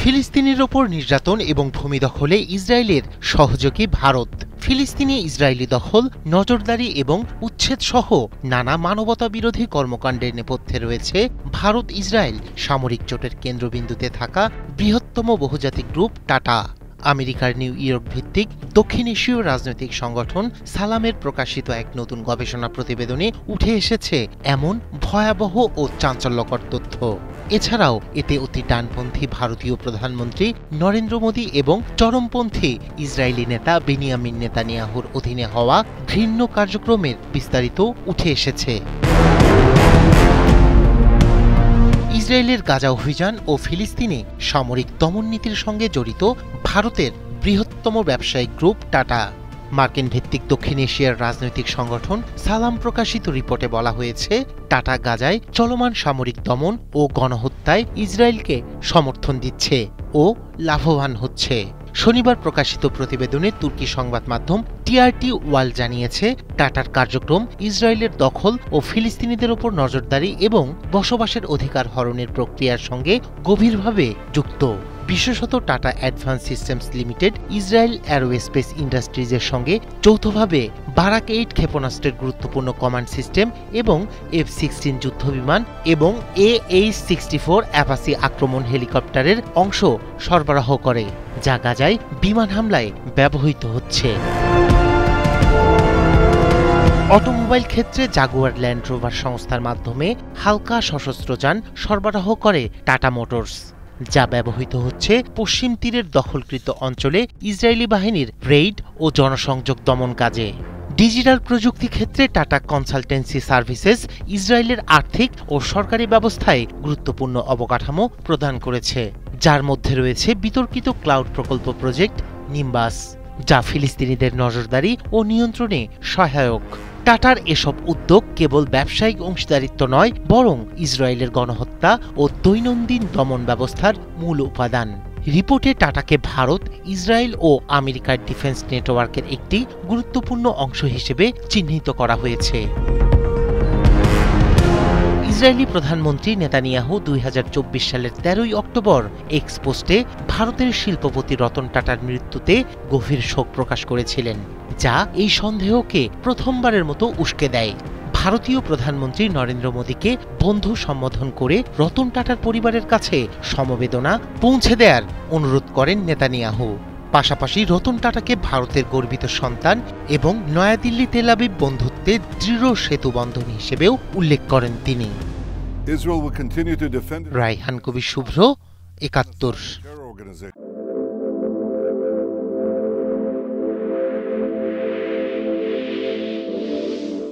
ফিলিস্তিনের ওপর নির্যাতন এবং ভূমি দখলে ইসরায়েলের সহযোগী ভারত। ফিলিস্তিনি ইসরায়েলি দখল, নজরদারি এবং উচ্ছেদ সহ নানা মানবতা বিরোধী কর্মকাণ্ডের নেপথ্যে রয়েছে ভারত ইসরায়েল সামরিক জোটের কেন্দ্রবিন্দুতে থাকা বৃহত্তম বহুজাতিক গ্রুপ টাটা। আমেরিকার নিউ ইয়র্ক ভিত্তিক দক্ষিণ এশীয় রাজনৈতিক সংগঠন সালামের প্রকাশিত এক নতুন গবেষণা প্রতিবেদনে উঠে এসেছে এমন ভয়াবহ ও চাঞ্চল্যকর তথ্য। এছাড়াও এতে অতি ডানপন্থী ভারতীয় প্রধানমন্ত্রী নরেন্দ্র মোদী এবং চরমপন্থী ইসরায়েলি নেতা বেনিয়ামিন নেতানিয়াহুর অধীনে হওয়া ঘৃণ্য কার্যক্রমের বিস্তারিত উঠে এসেছে। ইসরায়েলের গাজা অভিযান ও ফিলিস্তিনে সামরিক দমননীতির সঙ্গে জড়িত ভারতের বৃহত্তম ব্যবসায়িক গ্রুপ টাটা। মার্কিন ভিত্তিক দক্ষিণ এশিয়ার রাজনৈতিক সংগঠন সালাম প্রকাশিত রিপোর্টে বলা হয়েছে, টাটা গাজায় চলমান সামরিক দমন ও গণহত্যায় ইসরায়েলকে সমর্থন দিচ্ছে ও লাভবান হচ্ছে। শনিবার প্রকাশিত প্রতিবেদনে তুর্কি সংবাদ মাধ্যম টিআরটি ওয়াল জানিয়েছে, টাটার কার্যক্রম ইসরায়েলের দখল ও ফিলিস্তিনিদের ওপর নজরদারি এবং বসবাসের অধিকার হরণের প্রক্রিয়ার সঙ্গে গভীরভাবে যুক্ত। বিশেষত Tata advance systems limited Israel aerospace ইন্ডাস্ট্রিজের সঙ্গে যৌথভাবে বারাক 8 ক্ষেপণাস্ত্রের গুরুত্বপূর্ণ কমান্ড সিস্টেম এবং F-16 যুদ্ধবিমান এবং AH-64 অ্যাপাচি আক্রমণ হেলিকপ্টারের অংশ সরবরাহ করে, যা গাজায় বিমান হামলায় ব্যবহৃত হচ্ছে। অটোমোবাইল ক্ষেত্রে জাগুয়ার ল্যান্ড রোভার সংস্থার মাধ্যমে হালকা সশস্ত্র যান সরবরাহ করে টাটা মোটরস, যা ব্যবহৃত হচ্ছে পশ্চিম তীরের দখলকৃত অঞ্চলে ইসরায়েলি বাহিনীর রেইড ও জনসংযোগ দমন কাজে। ডিজিটাল প্রযুক্তি ক্ষেত্রে টাটা কনসালটেন্সি সার্ভিসেস ইসরায়েলের আর্থিক ও সরকারি ব্যবস্থায় গুরুত্বপূর্ণ অবকাঠামো প্রদান করেছে, যার মধ্যে রয়েছে বিতর্কিত ক্লাউড প্রকল্প প্রজেক্ট নিম্বাস, যা ফিলিস্তিনিদের নজরদারি ও নিয়ন্ত্রণে সহায়ক। টাটার এসব উদ্যোগ কেবল ব্যবসায়িক অংশীদারিত্ব নয়, বরং ইসরায়েলের গণহত্যা ও দৈনন্দিন দমন ব্যবস্থার মূল উপাদান। রিপোর্টে টাটাকে ভারত, ইসরায়েল ও আমেরিকার ডিফেন্স নেটওয়ার্কের একটি গুরুত্বপূর্ণ অংশ হিসেবে চিহ্নিত করা হয়েছে। ইসরায়েলি প্রধানমন্ত্রী নেতানিয়াহু 2024 সালের 13 অক্টোবর এক্স পোস্টে ভারতের শিল্পপতি রতন টাটার মৃত্যুতে গভীর শোক প্রকাশ করেছিলেন, যা এই সন্দেহকে প্রথমবারের মতো উস্কে দেয়। ভারতীয় প্রধানমন্ত্রী নরেন্দ্র মোদীকে বন্ধু সম্বোধন করে রতন টাটার পরিবারের কাছে সমবেদনা পৌঁছে দেওয়ার অনুরোধ করেন নেতানিয়াহু। পাশাপাশি রতন টাটাকে ভারতের গর্বিত সন্তান এবং নয়াদিল্লি তেল আবিব বন্ধুত্বের দৃঢ় সেতুবন্ধন হিসেবেও উল্লেখ করেন তিনি। Israel will continue to defend Raihan Kabir Shubhra, 71।